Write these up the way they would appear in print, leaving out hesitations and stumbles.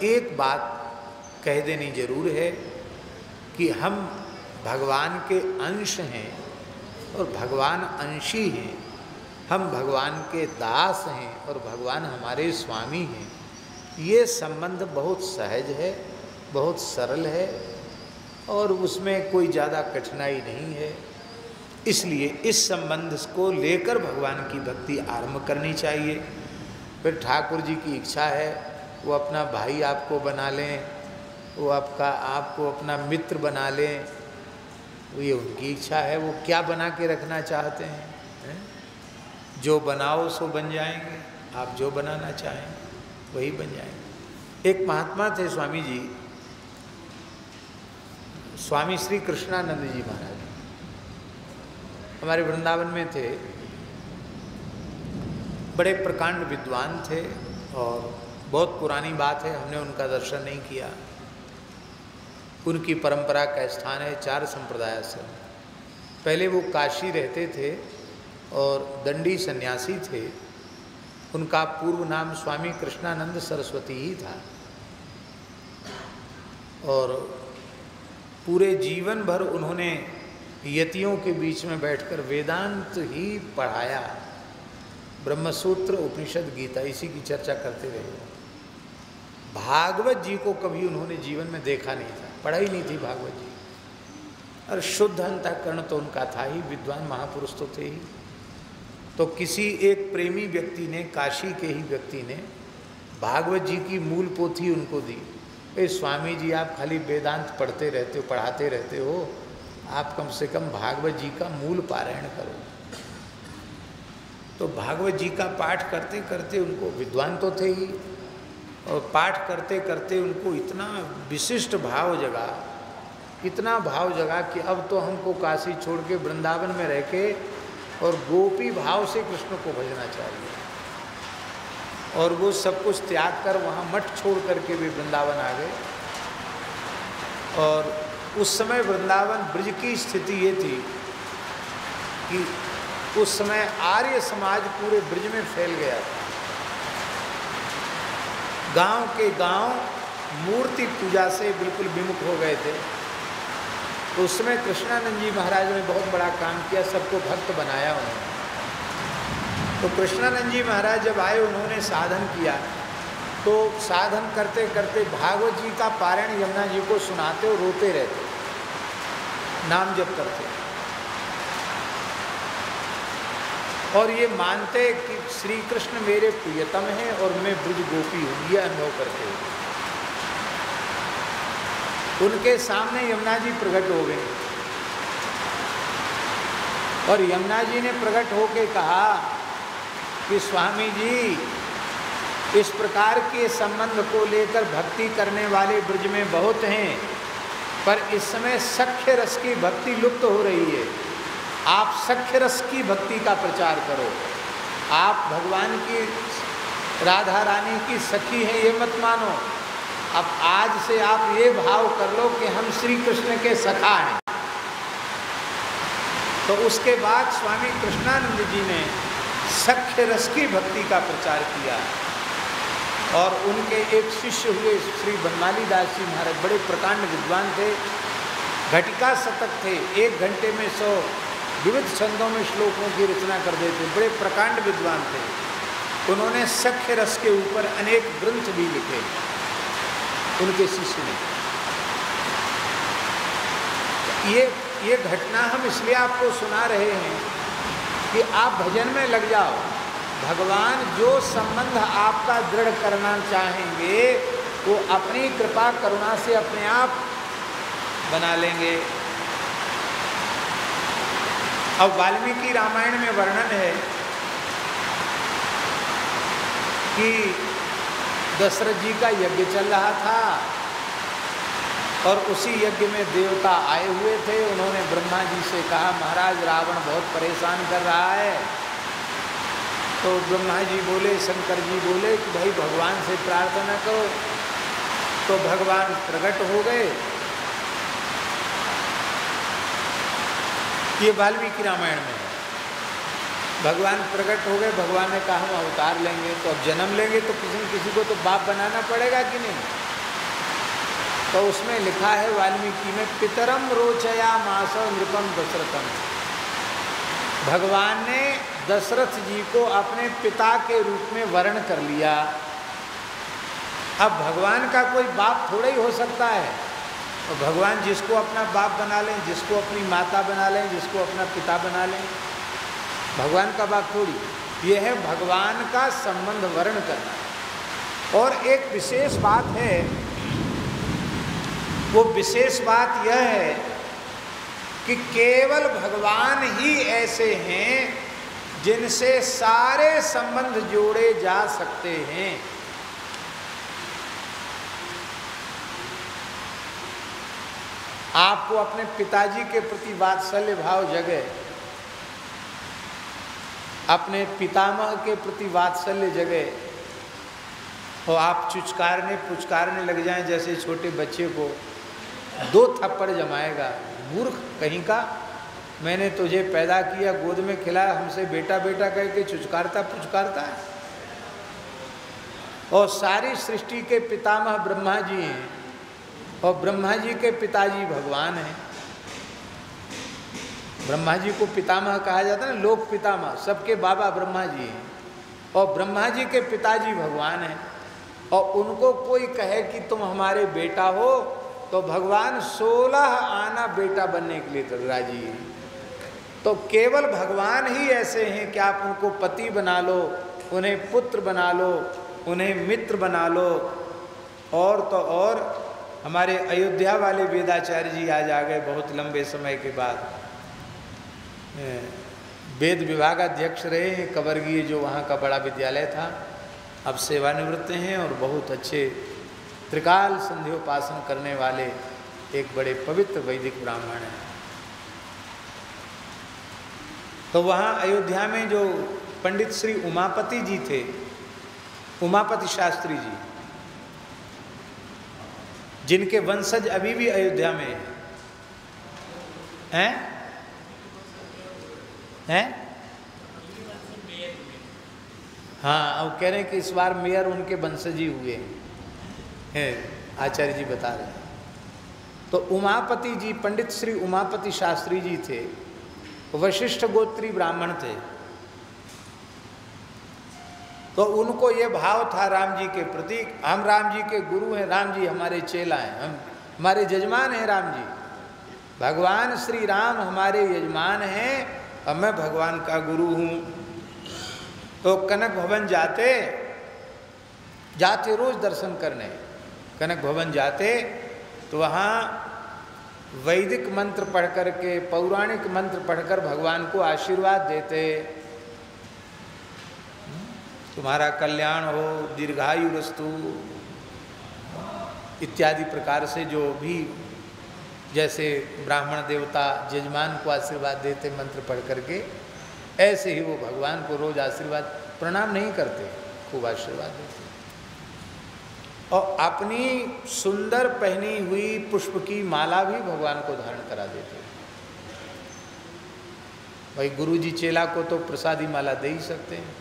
एक बात कह देनी जरूर है कि हम भगवान के अंश हैं और भगवान अंशी हैं, हम भगवान के दास हैं और भगवान हमारे स्वामी हैं। ये संबंध बहुत सहज है, बहुत सरल है और उसमें कोई ज़्यादा कठिनाई नहीं है। इसलिए इस संबंध को लेकर भगवान की भक्ति आरंभ करनी चाहिए। फिर ठाकुर जी की इच्छा है वो अपना भाई आपको बना लें, वो आपको अपना मित्र बना लें, ये उनकी इच्छा है। वो क्या बना के रखना चाहते हैं, जो बनाओ सो बन जाएंगे। आप जो बनाना चाहें वही बन जाएंगे। एक महात्मा थे स्वामी जी, स्वामी श्री कृष्णानंद जी महाराज, हमारे वृंदावन में थे। बड़े प्रकांड विद्वान थे और बहुत पुरानी बात है, हमने उनका दर्शन नहीं किया। उनकी परंपरा का स्थान है 4 संप्रदाय से। पहले वो काशी रहते थे और दंडी सन्यासी थे। उनका पूर्व नाम स्वामी कृष्णानंद सरस्वती ही था और पूरे जीवन भर उन्होंने यतियों के बीच में बैठकर वेदांत ही पढ़ाया। ब्रह्मसूत्र, उपनिषद, गीता, इसी की चर्चा करते रहे। भागवत जी को कभी उन्होंने जीवन में देखा नहीं था, पढ़ाई नहीं थी भागवत जी। और शुद्ध अंतःकरण तो उनका था ही, विद्वान महापुरुष तो थे ही। तो किसी एक प्रेमी व्यक्ति ने, काशी के ही व्यक्ति ने भागवत जी की मूल पोथी उनको दी। स्वामी जी आप खाली वेदांत पढ़ते रहते हो, पढ़ाते रहते हो, आप कम से कम भागवत जी का मूल पारायण करो। तो भागवत जी का पाठ करते करते उनको, विद्वान तो थे ही, और पाठ करते करते उनको इतना विशिष्ट भाव जगा, इतना भाव जगा कि अब तो हमको काशी छोड़ के वृंदावन में रह के और गोपी भाव से कृष्ण को भजना चाहिए। और वो सब कुछ त्याग कर वहाँ मठ छोड़ करके भी वृंदावन आ गए। और उस समय वृंदावन ब्रज की स्थिति ये थी कि उस समय आर्य समाज पूरे ब्रज में फैल गया था। गांव के गांव मूर्ति पूजा से बिल्कुल विमुख हो गए थे। तो उस समय कृष्णानंद जी महाराज ने बहुत बड़ा काम किया, सबको भक्त बनाया उन्होंने। तो कृष्णानंद जी महाराज जब आए, उन्होंने साधन किया। तो साधन करते करते भागवत जी का पारायण यमुना जी को सुनाते और रोते रहते, नाम जप करते और ये मानते कि श्री कृष्ण मेरे प्रियतम हैं और मैं ब्रज गोपी हूँ, ये अनुभव करते हुए उनके सामने यमुना जी प्रकट हो गए। और यमुना जी ने प्रकट होकर कहा कि स्वामी जी, इस प्रकार के संबंध को लेकर भक्ति करने वाले ब्रज में बहुत हैं, पर इस समय सख्य रस की भक्ति लुप्त हो रही है। आप सख्य रस की भक्ति का प्रचार करो। आप भगवान की, राधा रानी की सखी हैं ये मत मानो। अब आज से आप ये भाव कर लो कि हम श्री कृष्ण के सखा हैं। तो उसके बाद स्वामी कृष्णानंद जी ने सख्य रस की भक्ति का प्रचार किया। और उनके एक शिष्य हुए श्री बनमाली दास जी महाराज, बड़े प्रकांड विद्वान थे, घटिका शतक थे, 1 घंटे में 100 विविध छंदों में श्लोकों की रचना कर देते, बड़े प्रकांड विद्वान थे। उन्होंने सख्य रस के ऊपर अनेक ग्रंथ भी लिखे, उनके शिष्य ने। ये घटना हम इसलिए आपको सुना रहे हैं कि आप भजन में लग जाओ। भगवान जो संबंध आपका दृढ़ करना चाहेंगे वो अपनी कृपा करुणा से अपने आप बना लेंगे। अब वाल्मीकि रामायण में वर्णन है कि दशरथ जी का यज्ञ चल रहा था और उसी यज्ञ में देवता आए हुए थे। उन्होंने ब्रह्मा जी से कहा, महाराज रावण बहुत परेशान कर रहा है। तो ब्रह्मा जी बोले, शंकर जी बोले कि भाई भगवान से प्रार्थना करो। तो भगवान प्रकट हो गए। ये वाल्मीकि रामायण में है। भगवान प्रकट हो गए। भगवान ने कहा हम अवतार लेंगे, तो अब जन्म लेंगे तो किसी न किसी को तो बाप बनाना पड़ेगा कि नहीं। तो उसमें लिखा है वाल्मीकि में, पितरम रोचया मास नृपम दशरथम। भगवान ने दशरथ जी को अपने पिता के रूप में वर्ण कर लिया। अब भगवान का कोई बाप थोड़ा ही हो सकता है, और भगवान जिसको अपना बाप बना लें, जिसको अपनी माता बना लें, जिसको अपना पिता बना लें, भगवान का बाप थोड़ी। ये है भगवान का संबंध वर्ण करना। और एक विशेष बात है, वो विशेष बात यह है कि केवल भगवान ही ऐसे हैं जिनसे सारे संबंध जोड़े जा सकते हैं। आपको अपने पिताजी के प्रति वात्सल्य भाव जगे, अपने पितामह के प्रति वात्सल्य जगे, और आप चुचकारने पुचकारने लग जाएं जैसे छोटे बच्चे को 2 थप्पड़ जमाएगा, मूर्ख कहीं का, मैंने तुझे पैदा किया, गोद में खिलाया, हमसे बेटा बेटा कह के चुचकारता पुचकारता है। और सारी सृष्टि के पितामह ब्रह्मा जी हैं, और ब्रह्मा जी के पिताजी भगवान हैं। ब्रह्मा जी को पितामह कहा जाता है ना, लोक पितामह, सबके बाबा ब्रह्मा जी हैं, और ब्रह्मा जी के पिताजी भगवान हैं। और उनको कोई कहे कि तुम हमारे बेटा हो, तो भगवान 16 आना बेटा बनने के लिए तो राजी हैं। तो केवल भगवान ही ऐसे हैं कि आप उनको पति बना लो, उन्हें पुत्र बना लो, उन्हें मित्र बना लो। और तो और हमारे अयोध्या वाले वेदाचार्य जी आज आ गए बहुत लंबे समय के बाद, वेद विभाग अध्यक्ष रहे हैं कबरगी, जो वहाँ का बड़ा विद्यालय था, अब सेवानिवृत्त हैं, और बहुत अच्छे त्रिकाल संध्योपासन करने वाले एक बड़े पवित्र वैदिक ब्राह्मण हैं। तो वहाँ अयोध्या में जो पंडित श्री उमापति जी थे, उमापति शास्त्री जी, जिनके वंशज अभी भी अयोध्या में हैं, हैं? हाँ, अब कह रहे हैं कि इस बार मेयर उनके वंशज ही हुए हैं, आचार्य जी बता रहे हैं। तो उमापति जी, पंडित श्री उमापति शास्त्री जी थे, वशिष्ठ गोत्री ब्राह्मण थे। तो उनको ये भाव था राम जी के प्रति, हम राम जी के गुरु हैं, राम जी हमारे चेला हैं, हम हमारे यजमान हैं राम जी, भगवान श्री राम हमारे यजमान हैं, और मैं भगवान का गुरु हूँ। तो कनक भवन जाते रोज दर्शन करने, कनक भवन जाते तो वहाँ वैदिक मंत्र पढ़ कर के, पौराणिक मंत्र पढ़कर भगवान को आशीर्वाद देते, तुम्हारा कल्याण हो, दीर्घायुरस्तु इत्यादि प्रकार से जो भी जैसे ब्राह्मण देवता यजमान को आशीर्वाद देते मंत्र पढ़ करके, ऐसे ही वो भगवान को रोज आशीर्वाद, प्रणाम नहीं करते, खूब आशीर्वाद देते। और अपनी सुंदर पहनी हुई पुष्प की माला भी भगवान को धारण करा देते। भाई गुरु जी चेला को तो प्रसादी माला दे ही सकते हैं।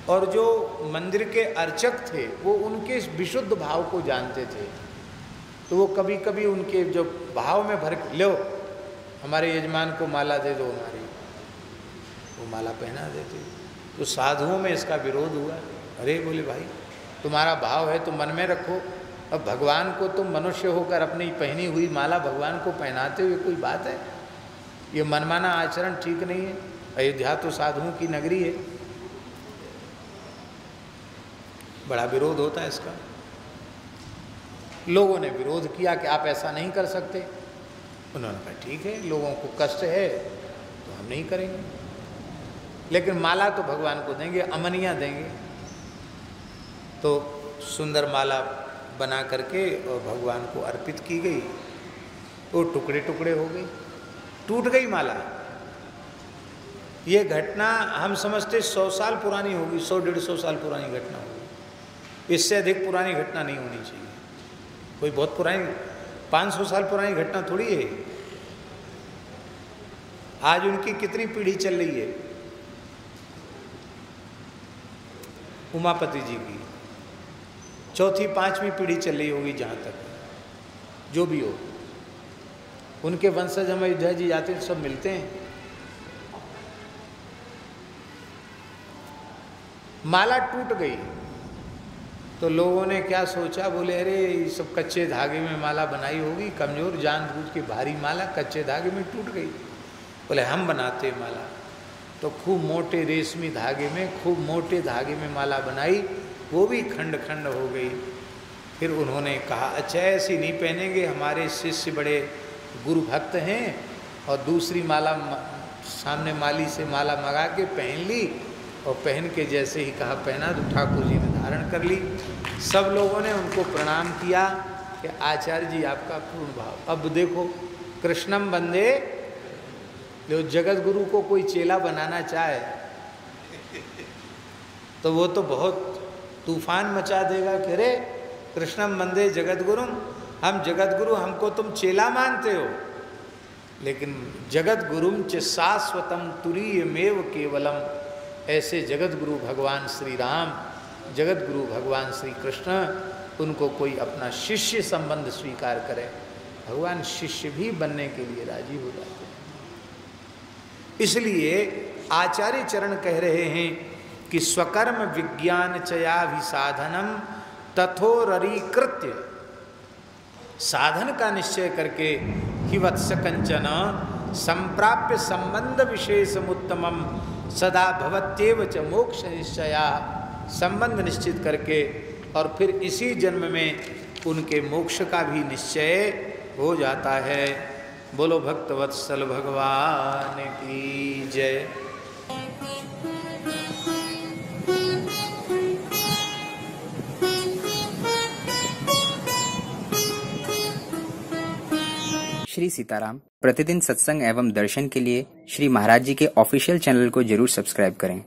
और जो मंदिर के अर्चक थे वो उनके विशुद्ध भाव को जानते थे, तो वो कभी कभी उनके जो भाव में भर लो हमारे यजमान को माला दे दो हमारी, वो माला पहना देते। तो साधुओं में इसका विरोध हुआ। अरे बोले भाई तुम्हारा भाव है तो मन में रखो, अब भगवान को तुम मनुष्य होकर अपनी पहनी हुई माला भगवान को पहनाते हुए कोई बात है? ये मनमाना आचरण ठीक नहीं है। अयोध्या तो साधुओं की नगरी है, बड़ा विरोध होता है इसका। लोगों ने विरोध किया कि आप ऐसा नहीं कर सकते। उन्होंने कहा ठीक है, लोगों को कष्ट है तो हम नहीं करेंगे, लेकिन माला तो भगवान को देंगे, अमनियाँ देंगे। तो सुंदर माला बना करके और भगवान को अर्पित की गई, तो टुकड़े टुकड़े हो गई, टूट गई माला। ये घटना हम समझते 100 साल पुरानी होगी, 100-150 साल पुरानी घटना होगी, इससे अधिक पुरानी घटना नहीं होनी चाहिए। कोई बहुत पुरानी 500 साल पुरानी घटना थोड़ी है। आज उनकी कितनी पीढ़ी चल रही है उमापति जी की, 4वीं 5वीं पीढ़ी चल रही होगी जहाँ तक। जो भी हो, उनके वंशज हम अयोध्या जी जाते हैं, सब मिलते हैं। माला टूट गई तो लोगों ने क्या सोचा, बोले अरे ये सब कच्चे धागे में माला बनाई होगी, कमजोर जानबूझ के भारी माला कच्चे धागे में टूट गई। बोले हम बनाते माला। तो खूब मोटे रेशमी धागे में, खूब मोटे धागे में माला बनाई, वो भी खंड खंड हो गई। फिर उन्होंने कहा अच्छा ऐसी नहीं पहनेंगे, हमारे शिष्य बड़े गुरु भक्त हैं। और दूसरी माला सामने माली से माला मंगा के पहन ली, और पहन के जैसे ही कहा पहना तो ठाकुर जी ने धारण कर ली। सब लोगों ने उनको प्रणाम किया कि आचार्य जी आपका पूर्ण भाव। अब देखो कृष्णम वंदे, जो जगत गुरु को कोई चेला बनाना चाहे तो वो तो बहुत तूफान मचा देगा कि अरे कृष्णम वंदे जगत गुरुम, हम जगत गुरु, हमको तुम चेला मानते हो। लेकिन जगत गुरुम च शाश्वतम तुरीयमेव केवलम, ऐसे जगत गुरु भगवान श्री राम, जगत गुरु भगवान श्री कृष्ण, उनको कोई अपना शिष्य संबंध स्वीकार करे, भगवान शिष्य भी बनने के लिए राजी हो जाते हैं। इसलिए आचार्य चरण कह रहे हैं कि स्वकर्म विज्ञान चयाभिसाधनम तथोररीकृत्य, साधन का निश्चय करके ही वत्स कंचन संप्राप्य संबंध विशेषमुत्तमम सदा भवत्येव च मोक्ष निश्चया, संबंध निश्चित करके और फिर इसी जन्म में उनके मोक्ष का भी निश्चय हो जाता है। बोलो भक्तवत्सल भगवान की जय। श्री सीताराम। प्रतिदिन सत्संग एवं दर्शन के लिए श्री महाराज जी के ऑफिशियल चैनल को जरूर सब्सक्राइब करें।